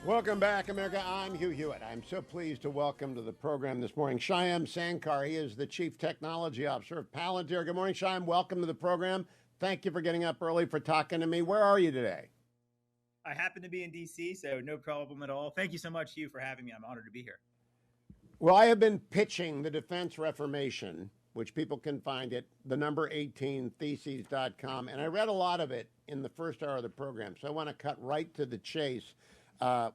Welcome back, America. I'm Hugh Hewitt. I'm so pleased to welcome to the program this morning Shyam Sankar. He is the Chief Technology Officer of Palantir. Good morning, Shyam. Welcome to the program. Thank you for getting up early, for talking to me. Where are you today? I happen to be in D.C., so no problem at all. Thank you so much, Hugh, for having me. I'm honored to be here. Well, I have been pitching the Defense Reformation, which people can find at the number 18, theses's.com, and I read a lot of it in the first hour of the program, so I want to cut right to the chase.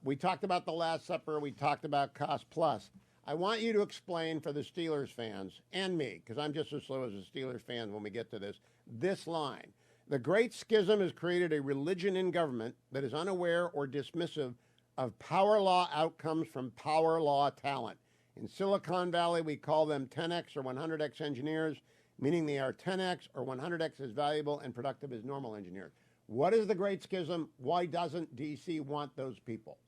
We talked about the Last Supper. We talked about Cost Plus. I want you to explain for the Steelers fans and me, because I'm just as slow as a Steelers fan when we get to this line. The Great Schism has created a religion in government that is unaware or dismissive of power law outcomes from power law talent. In Silicon Valley, we call them 10x or 100x engineers, meaning they are 10x or 100x as valuable and productive as normal engineers. What is the Great Schism? Why doesn't D.C. want those people?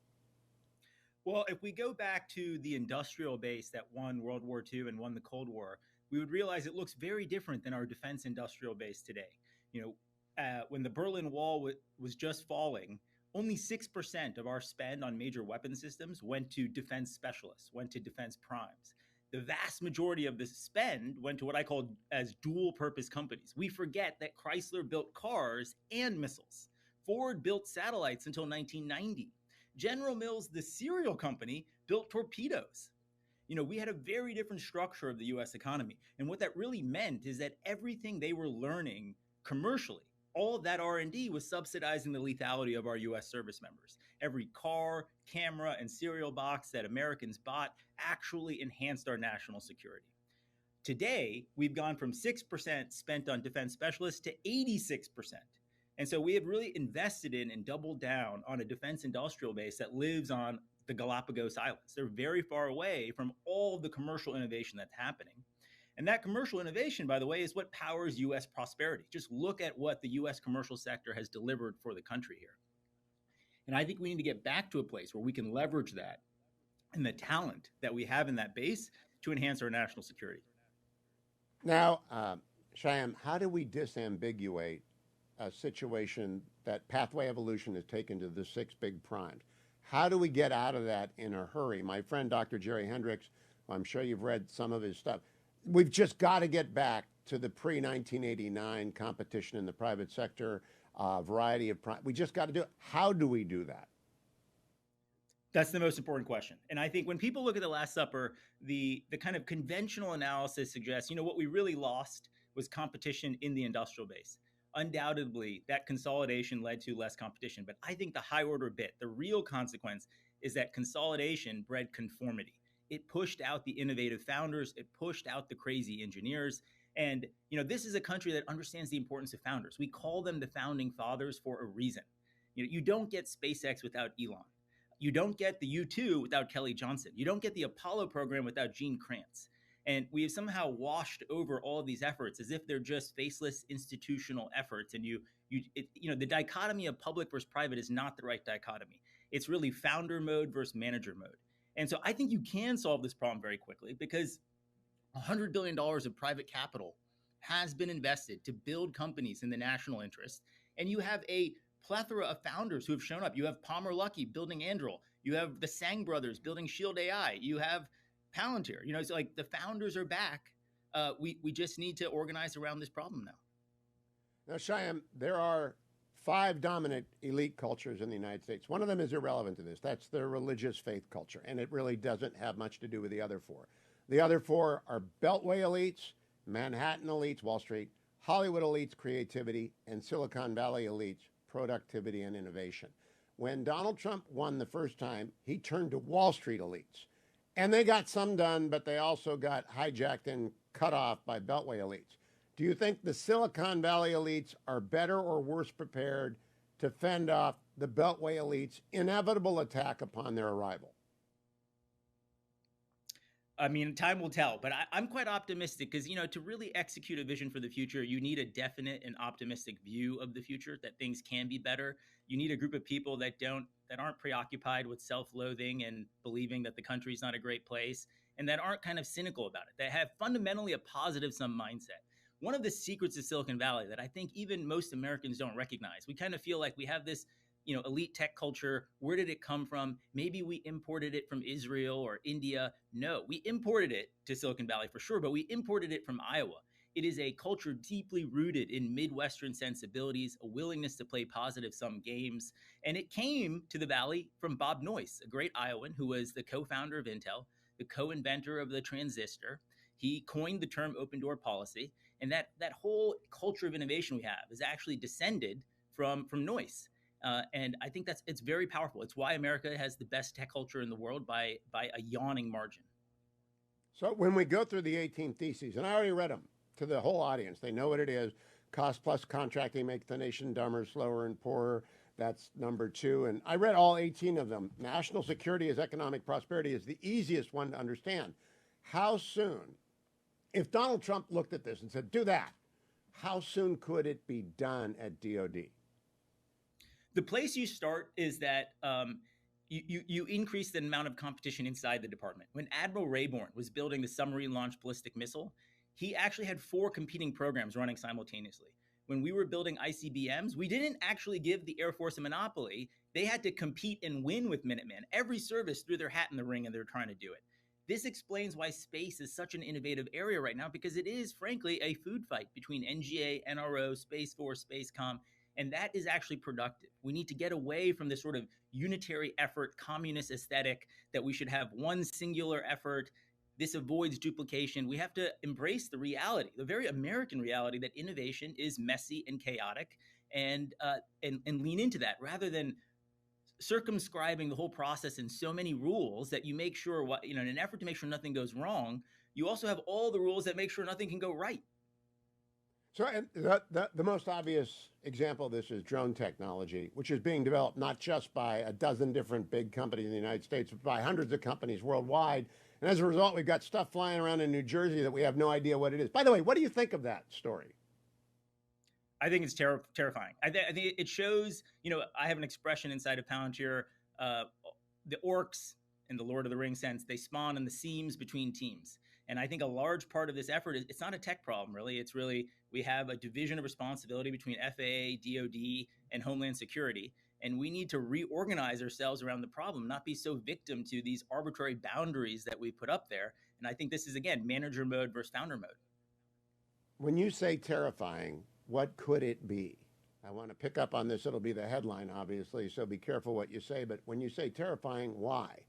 Well, if we go back to the industrial base that won World War II and won the Cold War, we would realize it looks very different than our defense industrial base today. When the Berlin Wall was just falling, only 6% of our spend on major weapon systems went to defense specialists, went to defense primes. The vast majority of the spend went to what I call as dual purpose companies. We forget that Chrysler built cars and missiles. Ford built satellites until 1990. General Mills, the cereal company, built torpedoes. We had a very different structure of the US economy. And what that really meant is that everything they were learning commercially, all of that R&D was subsidizing the lethality of our US service members. Every car, camera, and cereal box that Americans bought actually enhanced our national security. Today, we've gone from 6% spent on defense specialists to 86%. And so we have really invested in and doubled down on a defense industrial base that lives on the Galapagos Islands. They're very far away from all the commercial innovation that's happening. And that commercial innovation, by the way, is what powers U.S. prosperity. Just look at what the U.S. commercial sector has delivered for the country here. And I think we need to get back to a place where we can leverage that and the talent that we have in that base to enhance our national security. Now, Shyam, how do we disambiguate a situation that pathway evolution has taken to the 6 big primes? How do we get out of that in a hurry? My friend, Dr. Jerry Hendricks, I'm sure you've read some of his stuff. We've just got to get back to the pre-1989 competition in the private sector, variety of we just got to do it. How do we do that? That's the most important question. And I think when people look at the Last Supper, the kind of conventional analysis suggests, what we really lost was competition in the industrial base. Undoubtedly, that consolidation led to less competition. But I think the high order bit, the real consequence, is that consolidation bred conformity. It pushed out the innovative founders. It pushed out the crazy engineers. And, this is a country that understands the importance of founders. We call them the founding fathers for a reason. You don't get SpaceX without Elon. You don't get the U-2 without Kelly Johnson. You don't get the Apollo program without Gene Kranz. And we have somehow washed over all of these efforts as if they're just faceless institutional efforts. And the dichotomy of public versus private is not the right dichotomy. It's really founder mode versus manager mode. And so I think you can solve this problem very quickly because $100 billion of private capital has been invested to build companies in the national interest. And you have a plethora of founders who have shown up. You have Palmer Luckey building Anduril. You have the Sang brothers building Shield AI. You have Palantir. It's like the founders are back. We just need to organize around this problem now. Now, Shyam, there are 5 dominant elite cultures in the United States. One of them is irrelevant to this. That's the religious faith culture, and it really doesn't have much to do with the other 4. The other 4 are Beltway elites, Manhattan elites, Wall Street, Hollywood elites, creativity, and Silicon Valley elites, productivity and innovation. When Donald Trump won the first time, he turned to Wall Street elites. And they got some done, but they also got hijacked and cut off by Beltway elites. Do you think the Silicon Valley elites are better or worse prepared to fend off the Beltway elites' inevitable attack upon their arrival? I mean, time will tell, but I'm quite optimistic because, to really execute a vision for the future, you need a definite and optimistic view of the future, that things can be better. You need a group of people that aren't preoccupied with self-loathing and believing that the country's not a great place, and that aren't kind of cynical about it, that have fundamentally a positive sum mindset. One of the secrets of Silicon Valley that I think even most Americans don't recognize, we kind of feel like we have this elite tech culture. Where did it come from? Maybe we imported it from Israel or India. No, we imported it to Silicon Valley for sure, but we imported it from Iowa. It is a culture deeply rooted in Midwestern sensibilities, a willingness to play positive sum games. And it came to the Valley from Bob Noyce, a great Iowan who was the co-founder of Intel, the co-inventor of the transistor. He coined the term open door policy. And that whole culture of innovation we have is actually descended from Noyce. And I think it's very powerful. It's why America has the best tech culture in the world by a yawning margin. So when we go through the 18 theses, and I already read them to the whole audience, they know what it is. Cost plus contracting makes the nation dumber, slower, and poorer. That's number 2. And I read all 18 of them. National security as economic prosperity is the easiest one to understand. How soon, if Donald Trump looked at this and said, do that, how soon could it be done at DOD? The place you start is that you increase the amount of competition inside the department. When Admiral Rayborn was building the submarine-launched ballistic missile, he actually had 4 competing programs running simultaneously. When we were building ICBMs, we didn't actually give the Air Force a monopoly. They had to compete and win with Minuteman. Every service threw their hat in the ring and they're trying to do it. This explains why space is such an innovative area right now, because it is, frankly, a food fight between NGA, NRO, Space Force, Spacecom, and that is actually productive. We need to get away from this sort of unitary effort, communist aesthetic that we should have one singular effort. This avoids duplication. We have to embrace the reality, the very American reality, that innovation is messy and chaotic, and lean into that rather than circumscribing the whole process in so many rules that you make sure in an effort to make sure nothing goes wrong, you also have all the rules that make sure nothing can go right. So the most obvious example of this is drone technology, which is being developed not just by a dozen different big companies in the United States, but by hundreds of companies worldwide. And as a result, we've got stuff flying around in New Jersey that we have no idea what it is. By the way, what do you think of that story? I think it's terrifying. I think it shows, I have an expression inside of Palantir, the orcs in the Lord of the Rings sense, they spawn in the seams between teams. And I think a large part of this effort is, it's not a tech problem, really. It's really, we have a division of responsibility between FAA, DOD, and Homeland Security. And we need to reorganize ourselves around the problem, not be so victim to these arbitrary boundaries that we put up there. And I think this is, again, manager mode versus founder mode. When you say terrifying, what could it be? I want to pick up on this. It'll be the headline, obviously, so be careful what you say. But when you say terrifying, why?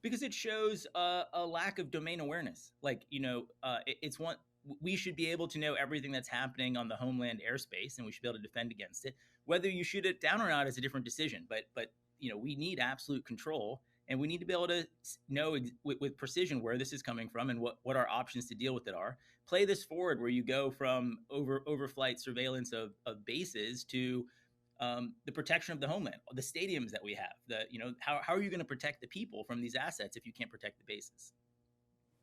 Because it shows a lack of domain awareness. It's one, we should be able to know everything that's happening on the homeland airspace, and we should be able to defend against it. Whether you shoot it down or not is a different decision. But we need absolute control, and we need to be able to know with precision where this is coming from and what our options to deal with it are. Play this forward where you go from overflight surveillance of bases to the protection of the homeland, the stadiums that we have. How are you going to protect the people from these assets if you can't protect the bases?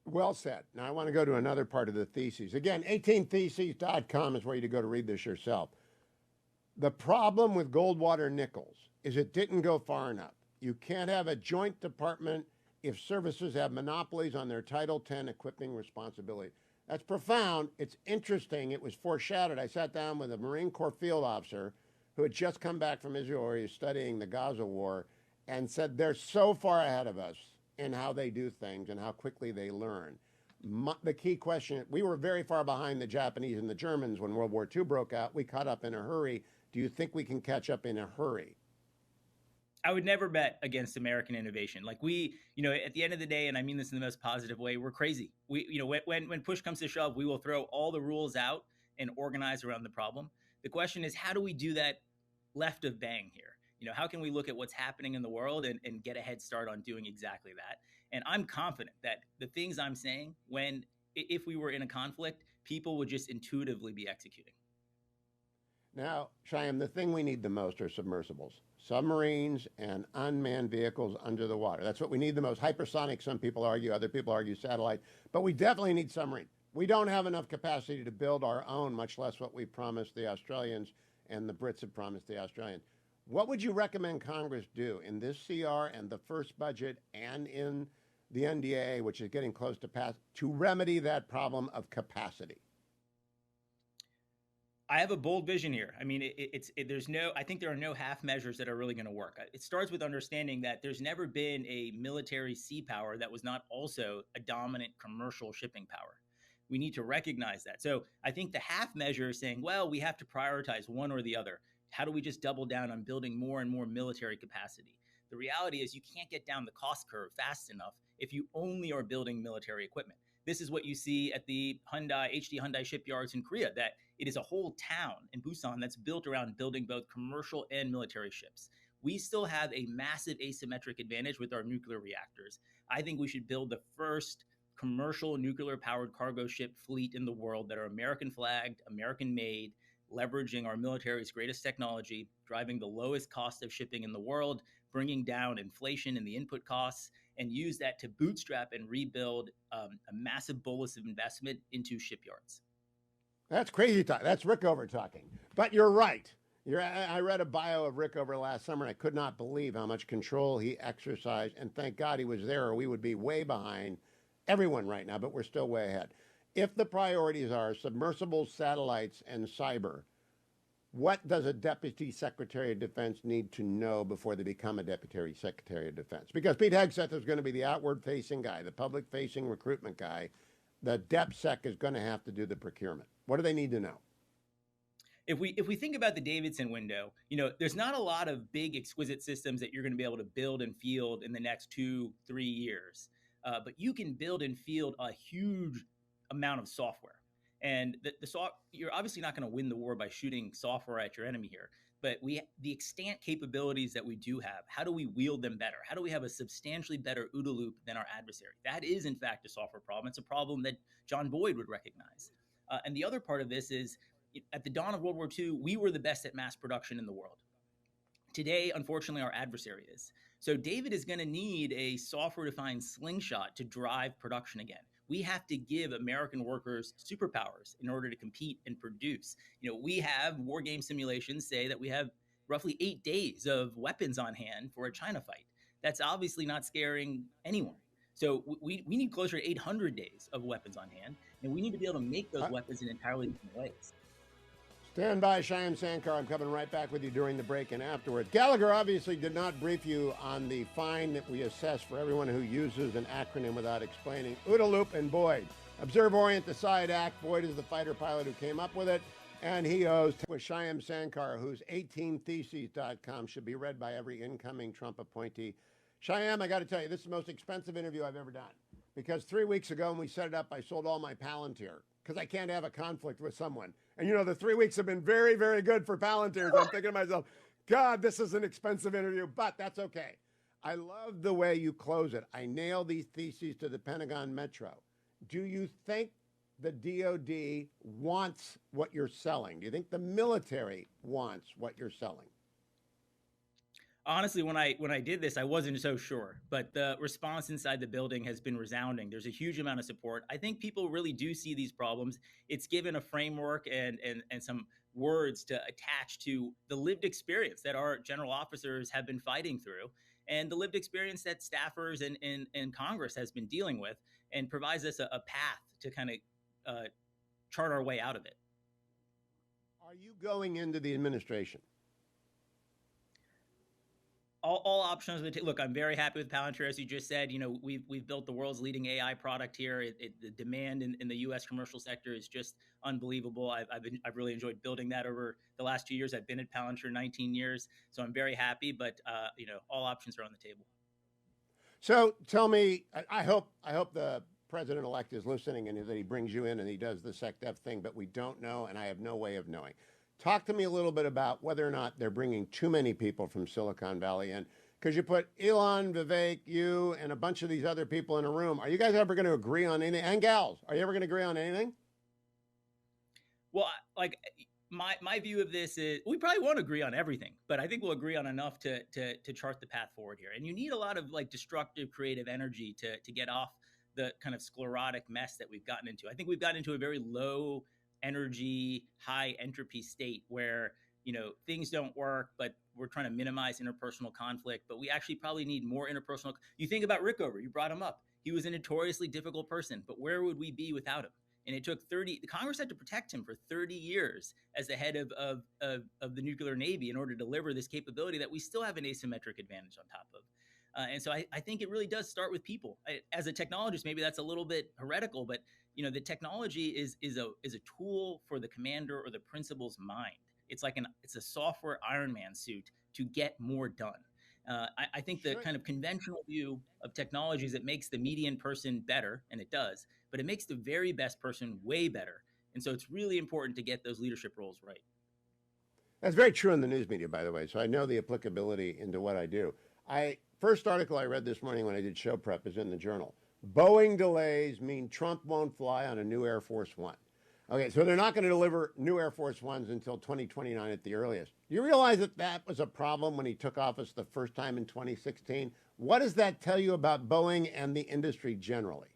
Well said. Now I want to go to another part of the theses. Again, 18theses.com is where you go to read this yourself. The problem with Goldwater Nichols is it didn't go far enough. You can't have a joint department if services have monopolies on their Title X equipping responsibility. That's profound. It's interesting. It was foreshadowed. I sat down with a Marine Corps field officer who had just come back from Israel, where he was studying the Gaza war, and said they're so far ahead of us in how they do things and how quickly they learn. The key question, we were very far behind the Japanese and the Germans when World War II broke out. We caught up in a hurry. Do you think we can catch up in a hurry? I would never bet against American innovation. At the end of the day, and I mean this in the most positive way, we're crazy. When push comes to shove, we will throw all the rules out and organize around the problem. The question is, how do we do that left of bang here? How can we look at what's happening in the world and get a head start on doing exactly that? And I'm confident that the things I'm saying, if we were in a conflict, people would just intuitively be executing. Now, Shyam, the thing we need the most are submersibles, submarines and unmanned vehicles under the water. That's what we need the most. Hypersonic, some people argue, other people argue satellite, but we definitely need submarine. We don't have enough capacity to build our own, much less what we promised the Australians and the Brits have promised the Australians. What would you recommend Congress do in this CR and the first budget and in the NDAA, which is getting close to pass, to remedy that problem of capacity? I have a bold vision here. I mean, there's no, I think there are no half measures that are really going to work. It starts with understanding that there's never been a military sea power that was not also a dominant commercial shipping power. We need to recognize that. So I think the half measure is saying, well, we have to prioritize one or the other. How do we just double down on building more and more military capacity? The reality is you can't get down the cost curve fast enough if you only are building military equipment. This is what you see at the HD Hyundai shipyards in Korea, that it is a whole town in Busan that's built around building both commercial and military ships. We still have a massive asymmetric advantage with our nuclear reactors. I think we should build the first commercial nuclear powered cargo ship fleet in the world that are American flagged, American made, leveraging our military's greatest technology, driving the lowest cost of shipping in the world, bringing down inflation and the input costs, and use that to bootstrap and rebuild a massive bolus of investment into shipyards. That's crazy talk. That's Rickover talking. But you're right. I read a bio of Rickover last summer, and I could not believe how much control he exercised. And thank God he was there, or we would be way behind everyone right now, but we're still way ahead. If the priorities are submersibles, satellites, and cyber, what does a Deputy Secretary of Defense need to know before they become a Deputy Secretary of Defense? Because Pete Hegseth is going to be the outward-facing guy, the public-facing recruitment guy. The DepSec is going to have to do the procurement. What do they need to know? If we think about the Davidson window, there's not a lot of big exquisite systems that you're going to be able to build and field in the next 2-3 years, but you can build and field a huge amount of software. And you're obviously not going to win the war by shooting software at your enemy here, but the extant capabilities that we do have, how do we wield them better? How do we have a substantially better OODA loop than our adversary? That is, in fact, a software problem. It's a problem that John Boyd would recognize. And the other part of this is, at the dawn of World War II, we were the best at mass production in the world. Today, unfortunately, our adversary is. So David is going to need a software-defined slingshot to drive production again. We have to give American workers superpowers in order to compete and produce. We have war game simulations say that we have roughly 8 days of weapons on hand for a China fight. That's obviously not scaring anyone. So we need closer to 800 days of weapons on hand, and we need to be able to make those weapons in entirely different ways. Stand by, Shyam Sankar. I'm coming right back with you during the break and afterwards. Gallagher obviously did not brief you on the fine that we assess for everyone who uses an acronym without explaining. OODA loop and Boyd. Observe, orient, decide, act. Boyd is the fighter pilot who came up with it, and he owes with Shyam Sankar, whose 18theses.com should be read by every incoming Trump appointee. Shyam, I got to tell you, this is the most expensive interview I've ever done, because 3 weeks ago when we set it up, I sold all my Palantir because I can't have a conflict with someone. And the 3 weeks have been very, very good for Palantir. So I'm thinking to myself, God, this is an expensive interview, but that's okay. I love the way you close it. I nail these theses to the Pentagon Metro. Do you think the DOD wants what you're selling? Do you think the military wants what you're selling? Honestly, when I did this, I wasn't so sure, but the response inside the building has been resounding. There's a huge amount of support. I think people really do see these problems. It's given a framework and some words to attach to the lived experience that our general officers have been fighting through, and the lived experience that staffers and Congress has been dealing with, and provides us a path to kind of chart our way out of it. Are you going into the administration? All options on the table. Look, I'm very happy with Palantir, as you just said. We've built the world's leading AI product here. The demand in the U.S. commercial sector is just unbelievable. I've really enjoyed building that over the last 2 years. I've been at Palantir 19 years, so I'm very happy. But all options are on the table. So tell me, I hope the president-elect is listening and that he brings you in and he does the SecDef thing, but we don't know, and I have no way of knowing. Talk to me a little bit about whether or not they're bringing too many people from Silicon Valley in, because you put Elon, Vivek, you, and a bunch of these other people in a room. Are you guys ever going to agree on anything? And gals, are you ever going to agree on anything? Well, like my view of this is we probably won't agree on everything, but I think we'll agree on enough to chart the path forward here. And you need a lot of destructive, creative energy to get off the kind of sclerotic mess that we've gotten into. I think we've gotten into a very low energy, high entropy state where, things don't work, but we're trying to minimize interpersonal conflict. But we actually probably need more interpersonal. You think about Rickover, you brought him up. He was a notoriously difficult person, but where would we be without him? And it took 30, the Congress had to protect him for 30 years as the head of the nuclear Navy in order to deliver this capability that we still have an asymmetric advantage on top of. And so I think it really does start with people. As a technologist, maybe that's a little bit heretical, but the technology is a tool for the commander or the principal's mind. It's a software Iron Man suit to get more done. I think the kind of conventional view of technology is it makes the median person better, and it does, but it makes the very best person way better. And so it's really important to get those leadership roles right. That's very true in the news media, by the way, so I know the applicability into what I do. First article I read this morning when I did show prep is in the Journal. Boeing delays mean Trump won't fly on a new Air Force One. Okay, so they're not going to deliver new Air Force Ones until 2029 at the earliest. You realize that that was a problem when he took office the first time in 2016? What does that tell you about Boeing and the industry generally?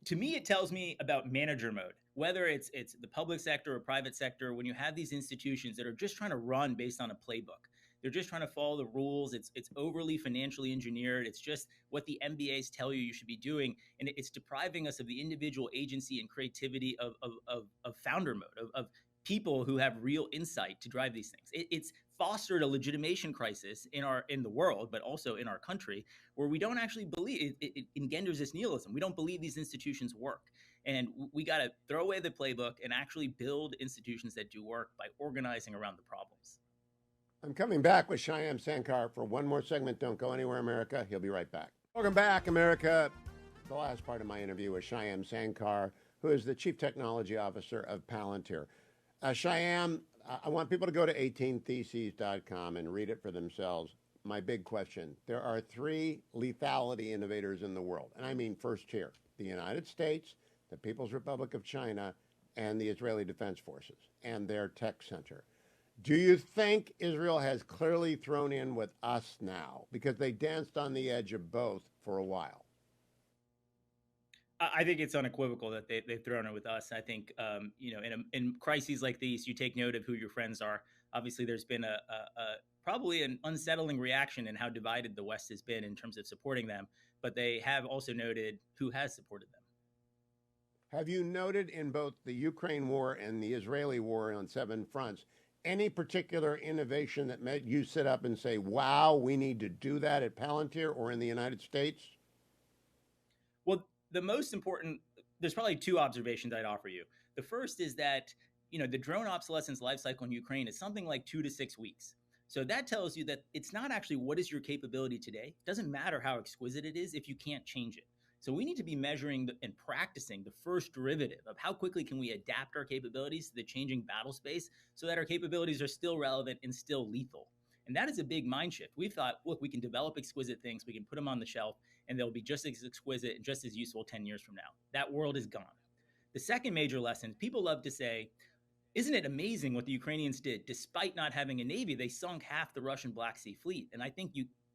To me, it tells me about manager mode, whether it's the public sector or private sector. When you have these institutions that are just trying to run based on a playbook, they're just trying to follow the rules. It's overly financially engineered. It's just what the MBAs tell you should be doing, and it's depriving us of the individual agency and creativity of founder mode, of people who have real insight to drive these things. It's fostered a legitimation crisis in the world, but also in our country, where we don't actually believe it engenders this nihilism. We don't believe these institutions work, and we got to throw away the playbook and actually build institutions that do work by organizing around the problems. I'm coming back with Shyam Sankar for one more segment. Don't go anywhere, America. He'll be right back. Welcome back, America. The last part of my interview with Shyam Sankar, who is the Chief Technology Officer of Palantir. Shyam, I want people to go to 18theses.com and read it for themselves. My big question, there are 3 lethality innovators in the world, and I mean first tier: the United States, the People's Republic of China, and the Israeli Defense Forces and their tech center. Do you think Israel has clearly thrown in with us now? Because they danced on the edge of both for a while. I think it's unequivocal that they've thrown it with us. I think, in crises like these, you take note of who your friends are. Obviously, there's been a probably an unsettling reaction in how divided the West has been in terms of supporting them. But they have also noted who has supported them. Have you noted in both the Ukraine war and the Israeli war on 7 fronts any particular innovation that made you sit up and say, wow, we need to do that at Palantir or in the United States? Well, the most important, there's probably 2 observations I'd offer you. The first is that, the drone obsolescence life cycle in Ukraine is something like 2 to 6 weeks. So that tells you that it's not actually what is your capability today. It doesn't matter how exquisite it is if you can't change it. So we need to be measuring and practicing the first derivative of how quickly can we adapt our capabilities to the changing battle space so that our capabilities are still relevant and still lethal. And that is a big mind shift. We've thought, look, we can develop exquisite things, we can put them on the shelf, and they'll be just as exquisite and just as useful 10 years from now. That world is gone. The second major lesson, people love to say, isn't it amazing what the Ukrainians did? Despite not having a navy, they sunk half the Russian Black Sea Fleet. And I think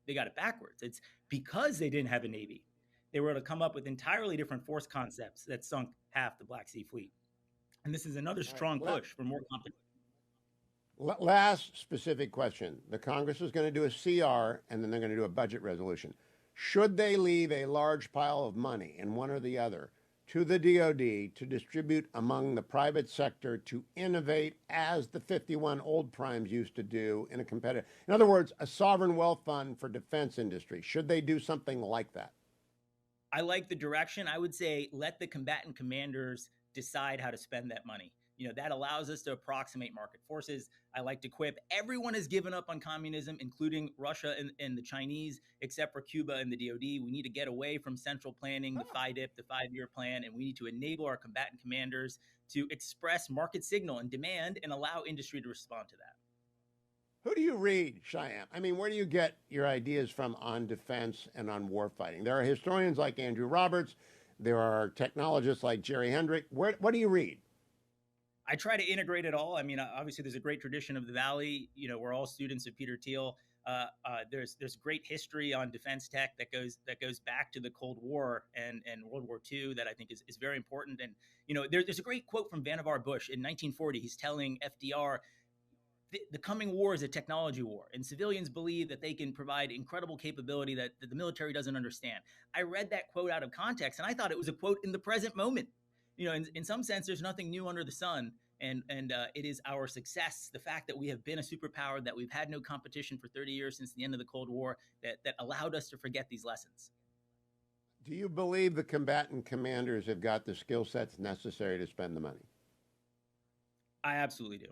they got it backwards. It's because they didn't have a navy. They were able to come up with entirely different force concepts that sunk half the Black Sea Fleet. And this is another strong push for more competition. Last specific question. The Congress is going to do a CR, and then they're going to do a budget resolution. Should they leave a large pile of money in one or the other to the DoD to distribute among the private sector to innovate as the 51 old primes used to do in a competitive, in other words, a sovereign wealth fund for defense industry? Should they do something like that? I like the direction. I would say let the combatant commanders decide how to spend that money. That allows us to approximate market forces. I like to quip. Everyone has given up on communism, including Russia and the Chinese, except for Cuba and the DoD. We need to get away from central planning, the FIDIP, the 5-year plan, and we need to enable our combatant commanders to express market signal and demand and allow industry to respond to that. Who do you read, Shyam? I mean, where do you get your ideas from on defense and on warfighting? There are historians like Andrew Roberts. There are technologists like Jerry Hendrick. What do you read? I try to integrate it all. I mean, obviously, there's a great tradition of the Valley. We're all students of Peter Thiel. There's great history on defense tech that goes back to the Cold War and World War II that I think is very important. And there's a great quote from Vannevar Bush in 1940. He's telling FDR, the coming war is a technology war, and civilians believe that they can provide incredible capability that the military doesn't understand. I read that quote out of context, and I thought it was a quote in the present moment. You know, in some sense, there's nothing new under the sun. And it is our success, the fact that we have been a superpower, that we've had no competition for 30 years since the end of the Cold War, that allowed us to forget these lessons. Do you believe the combatant commanders have got the skill sets necessary to spend the money? I absolutely do.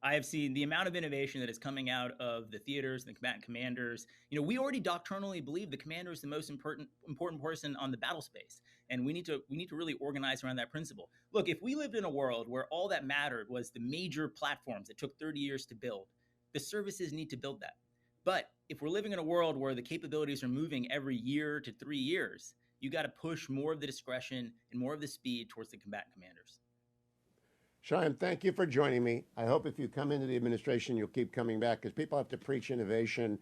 I have seen the amount of innovation that is coming out of the theaters and the combatant commanders. You know, we already doctrinally believe the commander is the most important person on the battle space, and we need to really organize around that principle. Look, if we lived in a world where all that mattered was the major platforms that took 30 years to build, the services need to build that. But if we're living in a world where the capabilities are moving every year to 3 years, you got to push more of the discretion and more of the speed towards the combatant commanders. Shyam, thank you for joining me. I hope if you come into the administration, you'll keep coming back because people have to preach innovation